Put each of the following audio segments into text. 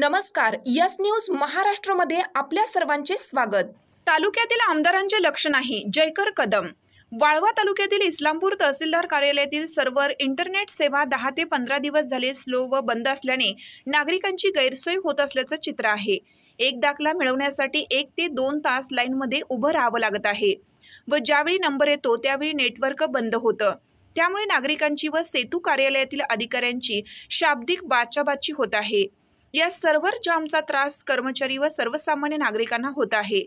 नमस्कार, yes news महाराष्ट्रमध्ये आपल्या सर्वांचे स्वागत। तालुक्यातील आमदारांचे लक्ष नाही, जयकर कदम। वाळवा तालुक्यातील इस्लामपूर तहसीलदार कार्यालयातील सर्व्हर इंटरनेट सेवा 10 ते 15 दिवस झाले स्लो व बंद असल्याने नागरिकांची गैरसोय होत असल्याचं चित्र आहे। एक दाखला मिळवण्यासाठी 1 ते 2 तास लाईनमध्ये उभं राहावं लागत आहे व ज्यावेळी नंबर येतो त्यावेळी नेटवर्क बंद होतं। त्यामुळे नागरिकांची व सेतू कार्यालयातील अधिकाऱ्यांची शाब्दिक बाचाबाची होत आहे। या सर्व्हर जामचा त्रास कर्मचारी व सर्वसामान्य नागरिकांना होत आहे,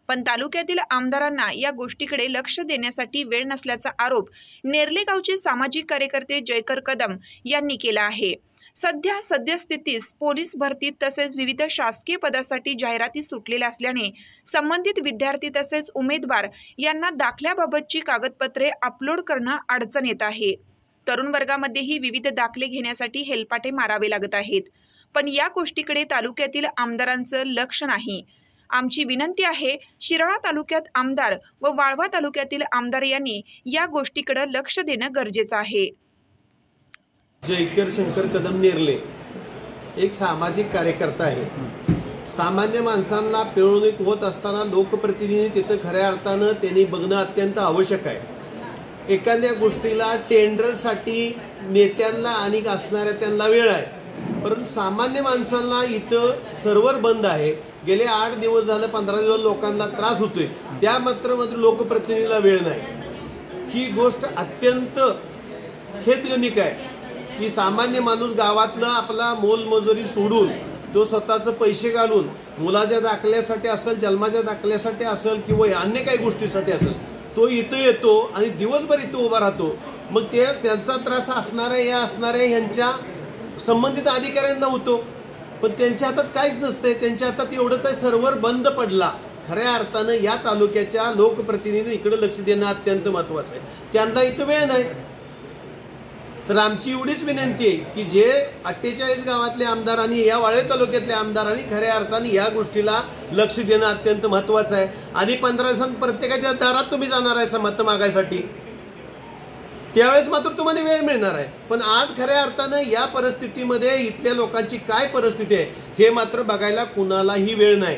पण तालुक्यातील आमदारांना या गोष्टीकडे लक्ष देण्यासाठी वेळ नसल्याचा आरोप नेरले गावचे सामाजिक कार्यकर्ते जयकर कदम यांनी केला आहे। सद्यस्थितीस पोलीस भरतीत तसेच विविध शासकीय पदासाठी जाहिराती सुटलेल्या असल्याने संबंधित विद्यार्थी तसेच उमेदवार यांना दाखल्याबाबतची कागदपत्रे अपलोड करणं अडचण येत आहे। तरुण वर्गामध्येही विविध दाखले घेण्यासाठी हेलपाटे मारावे लागत आहेत, पण या गोष्टीकडे तालुक्यातील आमदारांचं लक्ष नाही। आमची विनंती आहे, शिराळा तालुक्यात आमदार व वाळवा तालुक्यातील आमदार यांनी या गोष्टीकडे लक्ष देणं गरजेचं आहे। जयकर शंकर कदम नेरले एक सामाजिक कार्यकर्ता आहे। सामान्य माणसांना पिळवणूक होत असताना लोकप्रतिनिधी तिथं खऱ्या अर्थानं त्यांनी बघणं अत्यंत आवश्यक आहे। एखाद्या गोष्टीला टेंडरसाठी नेत्यांना आणि असणाऱ्या त्यांना वेळ आहे, परंतु सामान्य माणसांना इथं सर्व्हर बंद आहे, गेले 8 दिवस झाले 15 दिवस लोकांना त्रास होतोय, त्या मात्र लोकप्रतिनिधीला वेळ नाही। ही गोष्ट अत्यंत खेदजनक आहे की सामान्य माणूस गावातनं आपला मोलमजुरी सोडून तो स्वतःचे पैसे घालून मुलाच्या दाखल्यासाठी असेल, जन्माच्या दाखल्यासाठी असेल किंवा अन्य काही गोष्टीसाठी असेल, तो इथं येतो आणि दिवसभर इथं उभा राहतो। मग त्यांचा त्रास असणाऱ्या यांच्या संबंधित अधिकाऱ्यांना होतो, पण त्यांच्या हातात काहीच नसते। त्यांच्या हातात एवढंच आहे, सर्व्हर बंद पडला। खऱ्या अर्थानं या तालुक्याच्या लोकप्रतिनिधी इकडे लक्ष देणं अत्यंत महत्त्वाचं आहे। त्यांना इथं वेळ नाही। तर आमची एवढीच विनंती आहे की जे 48 गावातले आमदारांनी, या वाळवे तालुक्यातल्या आमदारांनी खऱ्या अर्थाने या गोष्टीला लक्ष देणं अत्यंत महत्त्वाचं आहे। आणि 15 दिवसांत प्रत्येकाच्या दारात तुम्ही जाणार आहे मतं मागायसाठी, त्यावेळेस मात्र तुम्हाला वेळ मिळणार आहे। पण आज खऱ्या अर्थानं या परिस्थितीमध्ये इथल्या लोकांची काय परिस्थिती आहे हे मात्र बघायला कुणालाही वेळ नाही।